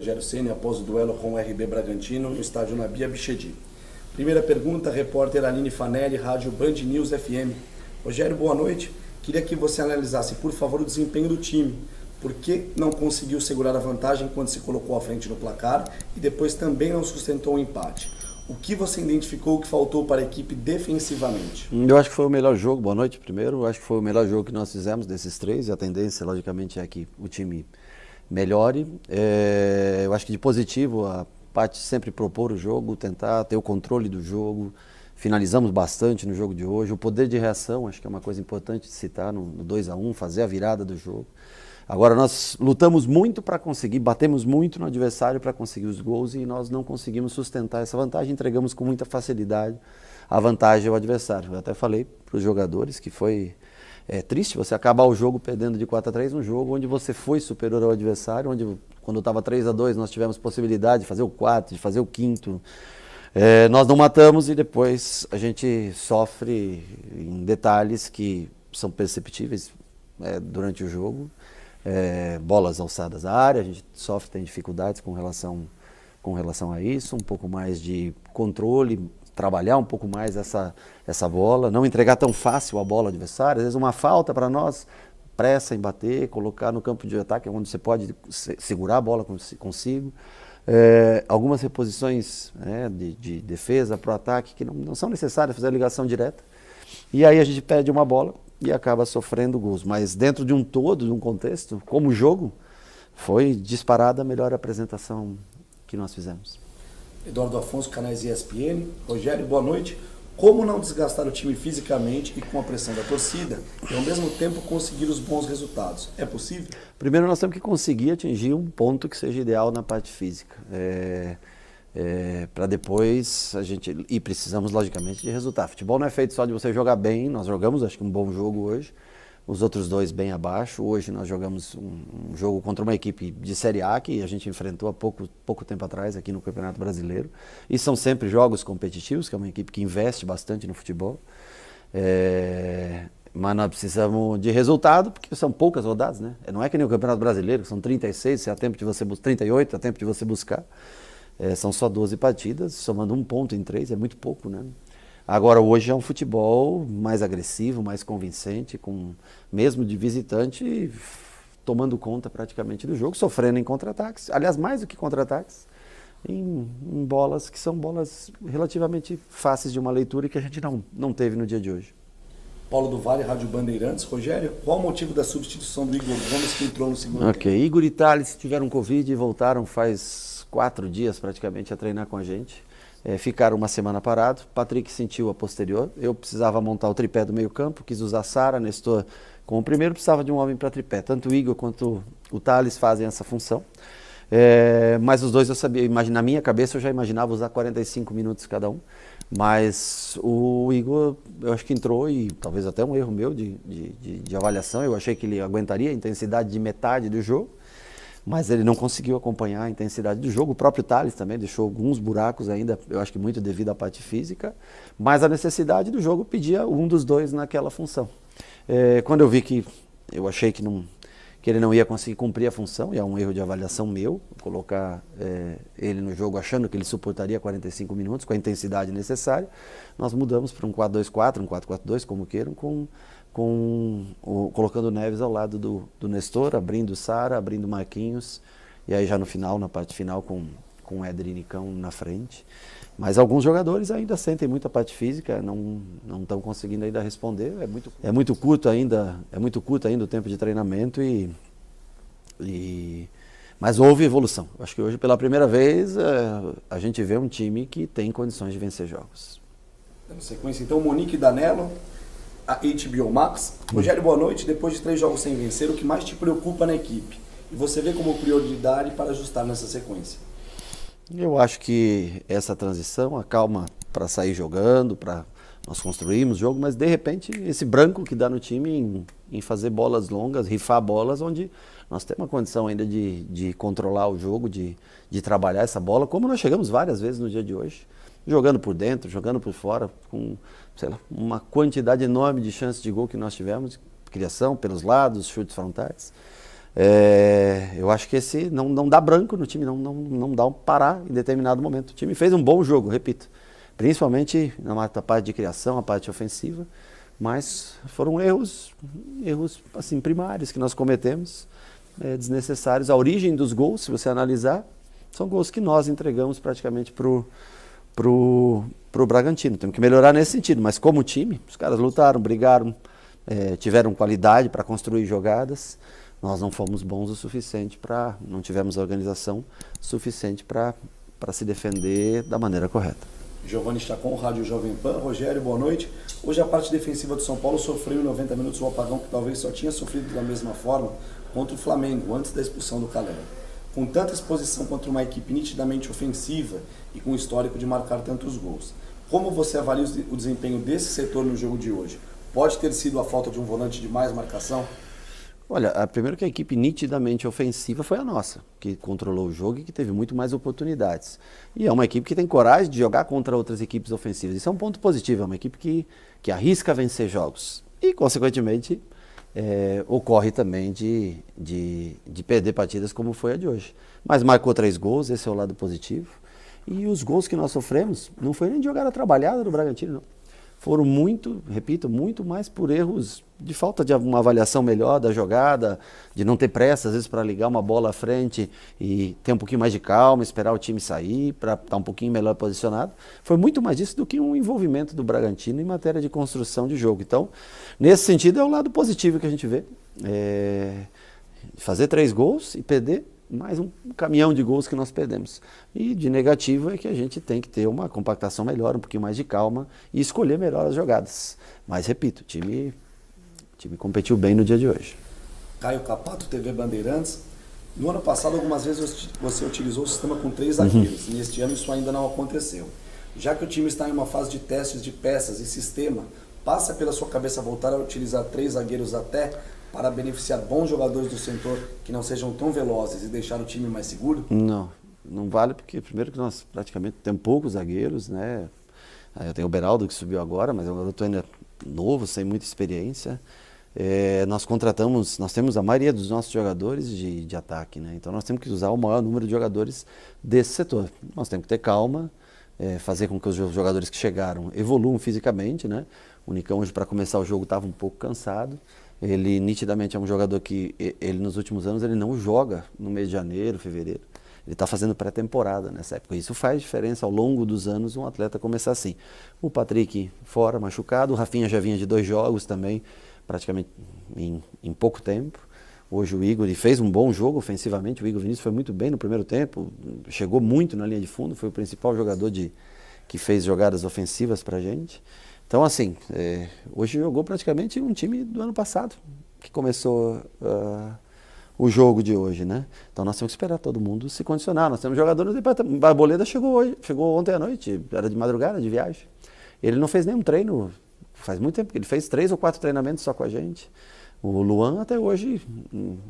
Rogério Ceni após o duelo com o RB Bragantino no estádio Nabi Abichedi. Primeira pergunta, repórter Aline Fanelli, Rádio Band News FM. Rogério, boa noite. Queria que você analisasse, por favor, o desempenho do time. Por que não conseguiu segurar a vantagem quando se colocou à frente no placar e depois também não sustentou o empate? O que você identificou que faltou para a equipe defensivamente? Eu acho que foi o melhor jogo, boa noite primeiro, eu acho que foi o melhor jogo que nós fizemos desses três e a tendência, logicamente, é que o time melhore. Eu acho que de positivo, a parte sempre propor o jogo, tentar ter o controle do jogo, finalizamos bastante no jogo de hoje. O poder de reação, acho que é uma coisa importante de citar no 2-1, fazer a virada do jogo. Agora, nós lutamos muito para conseguir, batemos muito no adversário para conseguir os gols e nós não conseguimos sustentar essa vantagem, entregamos com muita facilidade a vantagem ao adversário. Eu até falei para os jogadores que foi triste você acabar o jogo perdendo de 4-3, um jogo onde você foi superior ao adversário, onde quando estava 3-2 nós tivemos possibilidade de fazer o 4, de fazer o 5º. Nós não matamos e depois a gente sofre em detalhes que são perceptíveis durante o jogo. Bolas alçadas à área, a gente sofre, tem dificuldades com relação a isso, um pouco mais de controle, trabalhar um pouco mais essa bola, não entregar tão fácil a bola ao adversário, às vezes uma falta para nós, pressa em bater, colocar no campo de ataque onde você pode segurar a bola consigo. Algumas reposições de defesa para o ataque que não são necessárias, fazer a ligação direta, e aí a gente perde uma bola e acaba sofrendo gols. Mas dentro de um todo, de um contexto, como jogo, foi disparada a melhor apresentação que nós fizemos. Eduardo Afonso, canais ESPN. Rogério, boa noite. Como não desgastar o time fisicamente e com a pressão da torcida e ao mesmo tempo conseguir os bons resultados? É possível? Primeiro nós temos que conseguir atingir um ponto que seja ideal na parte física. Para depois e precisamos logicamente de resultado. Futebol não é feito só de você jogar bem, nós jogamos acho que um bom jogo hoje, os outros dois bem abaixo. Hoje nós jogamos um jogo contra uma equipe de Série A que a gente enfrentou há pouco tempo atrás aqui no Campeonato Brasileiro, e são sempre jogos competitivos, que é uma equipe que investe bastante no futebol, mas nós precisamos de resultado porque são poucas rodadas, né? Não é que nem o Campeonato Brasileiro, que são 36, se há tempo de você 38, há tempo de você buscar. São só 12 partidas, somando um ponto em 3, é muito pouco, né? Agora, hoje é um futebol mais agressivo, mais convincente, mesmo de visitante, tomando conta praticamente do jogo, sofrendo em contra-ataques, aliás, mais do que contra-ataques, em bolas que são bolas relativamente fáceis de uma leitura e que a gente não teve no dia de hoje. Paulo do Vale, Rádio Bandeirantes. Rogério, qual o motivo da substituição do Igor Gomes que entrou no segundo tempo? Igor e Thales tiveram Covid e voltaram faz 4 dias praticamente a treinar com a gente. Ficaram uma semana parados. Patrick sentiu a posterior. Eu precisava montar o tripé do meio campo, quis usar Sara, Nestor como o primeiro, precisava de um homem para tripé. Tanto o Igor quanto o Thales fazem essa função. Mas os dois eu sabia, na minha cabeça eu já imaginava usar 45 minutos cada um. Mas o Igor, eu acho que entrou, e talvez até um erro meu de avaliação, eu achei que ele aguentaria a intensidade de metade do jogo, mas ele não conseguiu acompanhar a intensidade do jogo. O próprio Thales também deixou alguns buracos ainda, eu acho que muito devido à parte física, mas a necessidade do jogo pedia um dos dois naquela função. Quando eu vi que eu achei que ele não ia conseguir cumprir a função, e é um erro de avaliação meu, colocar ele no jogo achando que ele suportaria 45 minutos com a intensidade necessária, nós mudamos para um 4-2-4, um 4-4-2, como queiram, colocando o Neves ao lado do Nestor, abrindo o Sara, abrindo o Marquinhos, e aí já no final, na parte final, com o Éder e Nicão na frente. Mas alguns jogadores ainda sentem muita parte física, não estão conseguindo ainda responder. É muito curto ainda o tempo de treinamento, mas houve evolução. Acho que hoje, pela primeira vez, a gente vê um time que tem condições de vencer jogos. Na sequência, então, Monique Danello, a HBO Max. Rogério, boa noite. Depois de 3 jogos sem vencer, o que mais te preocupa na equipe? E você vê como prioridade para ajustar nessa sequência? Eu acho que essa transição, a calma para sair jogando, para nós construirmos o jogo, mas de repente esse branco que dá no time em fazer bolas longas, rifar bolas, onde nós temos uma condição ainda de controlar o jogo, de trabalhar essa bola, como nós chegamos várias vezes no dia de hoje, jogando por dentro, jogando por fora, com uma quantidade enorme de chances de gol que nós tivemos, criação pelos lados, chutes frontais. Eu acho que esse não dá branco no time, não dá um parar em determinado momento. O time fez um bom jogo, repito, principalmente na parte de criação, a parte ofensiva, mas foram erros assim, primários que nós cometemos, desnecessários. A origem dos gols, se você analisar, são gols que nós entregamos praticamente pro Bragantino. Temos que melhorar nesse sentido, mas como time, os caras lutaram, brigaram, tiveram qualidade para construir jogadas. Nós não fomos bons o suficiente não tivemos organização suficiente para se defender da maneira correta. Giovanni Chacon, Rádio Jovem Pan. Rogério, boa noite. Hoje a parte defensiva do São Paulo sofreu em 90 minutos o apagão que talvez só tinha sofrido da mesma forma contra o Flamengo, antes da expulsão do Calera. Com tanta exposição contra uma equipe nitidamente ofensiva e com o histórico de marcar tantos gols, como você avalia o desempenho desse setor no jogo de hoje? Pode ter sido a falta de um volante de mais marcação? Olha, primeiro que a equipe nitidamente ofensiva foi a nossa, que controlou o jogo e que teve muito mais oportunidades. E é uma equipe que tem coragem de jogar contra outras equipes ofensivas. Isso é um ponto positivo, é uma equipe que arrisca vencer jogos. E, consequentemente, ocorre também de perder partidas como foi a de hoje. Mas marcou 3 gols, esse é o lado positivo. E os gols que nós sofremos não foi nem de jogada trabalhada do Bragantino, não. Foram muito mais por erros de falta de uma avaliação melhor da jogada, de não ter pressa, às vezes, para ligar uma bola à frente e ter um pouquinho mais de calma, esperar o time sair, para estar um pouquinho melhor posicionado. Foi muito mais disso do que um envolvimento do Bragantino em matéria de construção de jogo. Então, nesse sentido, é o lado positivo que a gente vê. Fazer 3 gols e perder mais um caminhão de gols que nós perdemos. E de negativo é que a gente tem que ter uma compactação melhor, um pouquinho mais de calma e escolher melhor as jogadas. Mas, repito, o time competiu bem no dia de hoje. Caio Capato, TV Bandeirantes. No ano passado, algumas vezes você utilizou o sistema com 3 zagueiros. E neste ano isso ainda não aconteceu. Já que o time está em uma fase de testes de peças e sistema, passa pela sua cabeça voltar a utilizar 3 zagueiros até para beneficiar bons jogadores do setor que não sejam tão velozes e deixar o time mais seguro? Não vale, porque primeiro que nós praticamente temos poucos zagueiros, né? Eu tenho o Beraldo que subiu agora, mas é um garoto ainda novo, sem muita experiência. Nós temos a maioria dos nossos jogadores de ataque, né? Então nós temos que usar o maior número de jogadores desse setor. Nós temos que ter calma, fazer com que os jogadores que chegaram evoluam fisicamente, né? O Nicão hoje, para começar o jogo, estava um pouco cansado. Ele nitidamente é um jogador que, ele nos últimos anos, ele não joga no mês de janeiro, fevereiro. Ele está fazendo pré-temporada nessa época. Isso faz diferença ao longo dos anos um atleta começar assim. O Patrick fora, machucado. O Rafinha já vinha de 2 jogos também, praticamente em pouco tempo. Hoje o Igor fez um bom jogo ofensivamente. O Igor Vinícius foi muito bem no primeiro tempo. Chegou muito na linha de fundo. Foi o principal jogador que fez jogadas ofensivas para a gente. Então, assim, hoje jogou praticamente um time do ano passado, que começou o jogo de hoje, né? Então nós temos que esperar todo mundo se condicionar. Nós temos jogadores de Arboleda chegou ontem à noite, era de madrugada, de viagem. Ele não fez nenhum treino, faz muito tempo que ele fez 3 ou 4 treinamentos só com a gente. O Luan até hoje,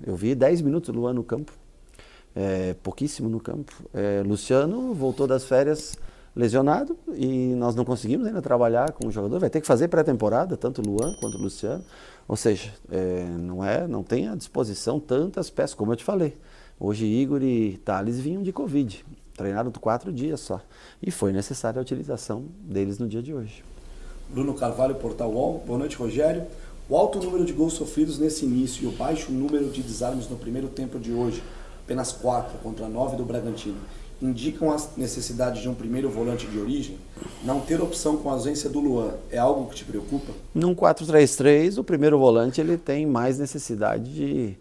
eu vi 10 minutos o Luan no campo, pouquíssimo no campo. Luciano voltou das férias lesionado e nós não conseguimos ainda trabalhar com o jogador. Vai ter que fazer pré-temporada, tanto o Luan quanto o Luciano. Ou seja, não tem à disposição tantas peças, como eu te falei. Hoje Igor e Thales vinham de Covid, treinaram 4 dias só. E foi necessária a utilização deles no dia de hoje. Bruno Carvalho, Portal UOL. Boa noite, Rogério. O alto número de gols sofridos nesse início e o baixo número de desarmes no primeiro tempo de hoje, apenas 4 contra 9 do Bragantino, indicam a necessidade de um primeiro volante de origem? Não ter opção com a ausência do Luan é algo que te preocupa? Num 4-3-3, o primeiro volante ele tem mais necessidade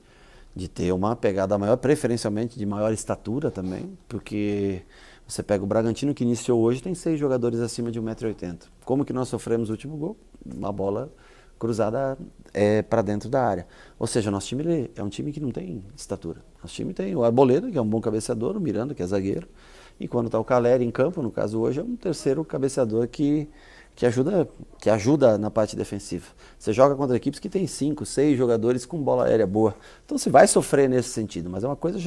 de ter uma pegada maior, preferencialmente de maior estatura também, porque você pega o Bragantino que iniciou hoje, tem 6 jogadores acima de 1,80 m. Como que nós sofremos o último gol? Uma bola cruzada para dentro da área. Ou seja, o nosso time é um time que não tem estatura. Nosso time tem o Arboleda, que é um bom cabeceador, o Miranda, que é zagueiro, e quando está o Calera em campo, no caso hoje, é um terceiro cabeceador que ajuda na parte defensiva. Você joga contra equipes que tem 5, 6 jogadores com bola aérea boa. Então você vai sofrer nesse sentido, mas é uma coisa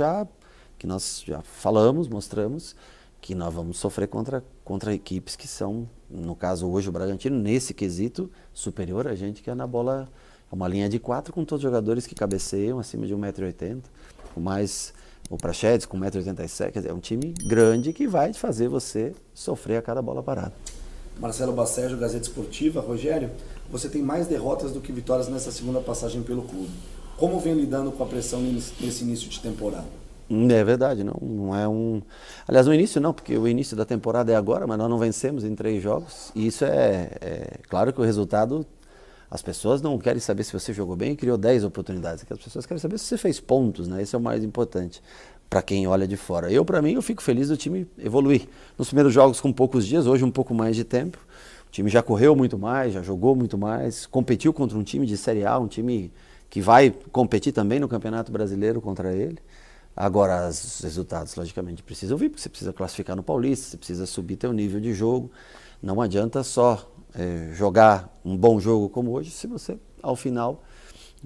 que nós já falamos, mostramos, que nós vamos sofrer contra equipes que são, no caso hoje o Bragantino, nesse quesito, superior a gente, que é na bola uma linha de 4 com todos os jogadores que cabeceiam acima de 1,80 m, com mais o Praxedes com 1,87 m, quer dizer, é um time grande que vai fazer você sofrer a cada bola parada. Marcelo Bacejo, Gazeta Esportiva. Rogério, você tem mais derrotas do que vitórias nessa segunda passagem pelo clube. Como vem lidando com a pressão nesse início de temporada? É verdade, não é um... Aliás, no início não, porque o início da temporada é agora, mas nós não vencemos em 3 jogos. E isso claro que o resultado... As pessoas não querem saber se você jogou bem e criou 10 oportunidades. As pessoas querem saber se você fez pontos, né? Esse é o mais importante para quem olha de fora. Para mim, eu fico feliz do time evoluir. Nos primeiros jogos com poucos dias, hoje um pouco mais de tempo. O time já correu muito mais, já jogou muito mais, competiu contra um time de Série A, um time que vai competir também no Campeonato Brasileiro contra ele. Agora, os resultados, logicamente, precisam vir, porque você precisa classificar no Paulista, você precisa subir teu nível de jogo. Não adianta só jogar um bom jogo como hoje, se você, ao final,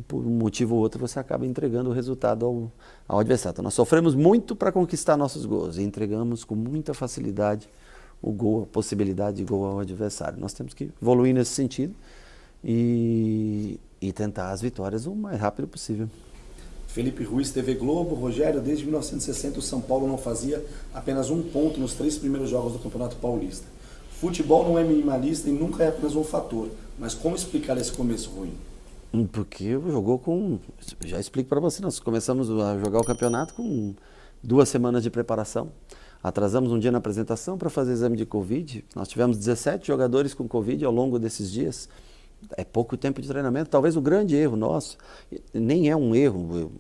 por um motivo ou outro, você acaba entregando o resultado ao adversário. Então, nós sofremos muito para conquistar nossos gols e entregamos com muita facilidade o gol, a possibilidade de gol ao adversário. Nós temos que evoluir nesse sentido e tentar as vitórias o mais rápido possível. Felipe Ruiz, TV Globo. Rogério, desde 1960 o São Paulo não fazia apenas 1 ponto nos 3 primeiros jogos do Campeonato Paulista. Futebol não é minimalista e nunca é apenas um fator. Mas como explicar esse começo ruim? Porque jogou com... Já explico para você, nós começamos a jogar o campeonato com 2 semanas de preparação. Atrasamos um dia na apresentação para fazer exame de Covid. Nós tivemos 17 jogadores com Covid ao longo desses dias. É pouco tempo de treinamento. Talvez o grande erro nosso, nem é um erro,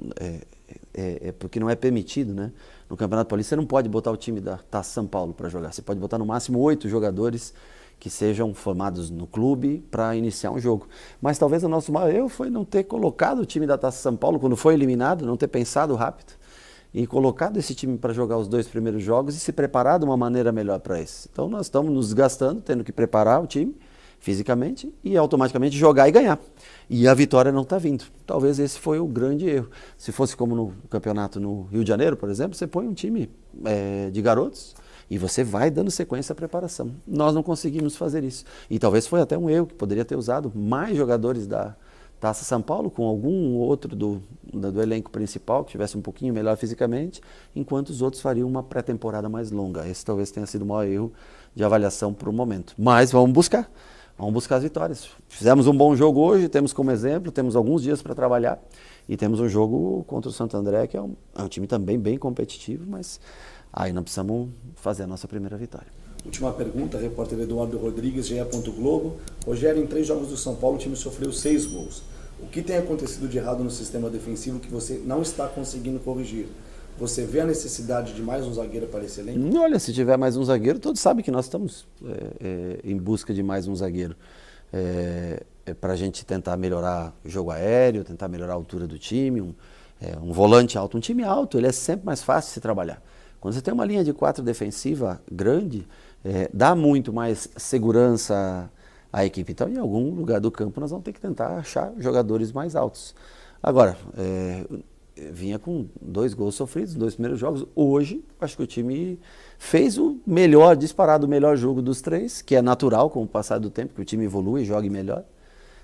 porque não é permitido, né? No Campeonato Paulista você não pode botar o time da Taça São Paulo para jogar. Você pode botar no máximo 8 jogadores que sejam formados no clube para iniciar um jogo. Mas talvez o nosso maior erro foi não ter colocado o time da Taça São Paulo quando foi eliminado, não ter pensado rápido e colocado esse time para jogar os 2 primeiros jogos e se preparar de uma maneira melhor para esse. Então nós estamos nos gastando, tendo que preparar o time fisicamente e automaticamente jogar e ganhar. E a vitória não está vindo. Talvez esse foi o grande erro. Se fosse como no campeonato no Rio de Janeiro, por exemplo, você põe um time de garotos e você vai dando sequência à preparação. Nós não conseguimos fazer isso. E talvez foi até um erro, que poderia ter usado mais jogadores da Taça São Paulo, com algum outro do elenco principal, que estivesse um pouquinho melhor fisicamente, enquanto os outros fariam uma pré-temporada mais longa. Esse talvez tenha sido o maior erro de avaliação para o momento. Mas vamos buscar as vitórias. Fizemos um bom jogo hoje, temos como exemplo, temos alguns dias para trabalhar e temos um jogo contra o Santo André, que é um time também bem competitivo, mas aí nós precisamos fazer a nossa primeira vitória. Última pergunta, repórter Eduardo Rodrigues, GE. Globo. Rogério, em 3 jogos do São Paulo, o time sofreu 6 gols. O que tem acontecido de errado no sistema defensivo que você não está conseguindo corrigir? Você vê a necessidade de mais um zagueiro para esse elenco? Olha, se tiver mais um zagueiro, todos sabem que nós estamos em busca de mais um zagueiro. Para a gente tentar melhorar o jogo aéreo, tentar melhorar a altura do time, um volante alto. Um time alto, ele é sempre mais fácil de se trabalhar. Quando você tem uma linha de 4 defensiva grande, dá muito mais segurança à equipe. Então, em algum lugar do campo, nós vamos ter que tentar achar jogadores mais altos. Agora, vinha com 2 gols sofridos nos 2 primeiros jogos. Hoje, acho que o time fez o melhor, disparado o melhor jogo dos 3, que é natural com o passar do tempo, que o time evolui e jogue melhor.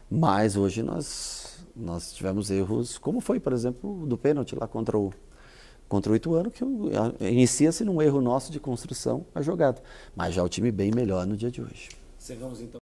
Mas hoje nós tivemos erros, como foi, por exemplo, do pênalti lá contra o Ituano, que inicia-se num erro nosso de construção a jogada. Mas já o time bem melhor no dia de hoje. Chegamos então.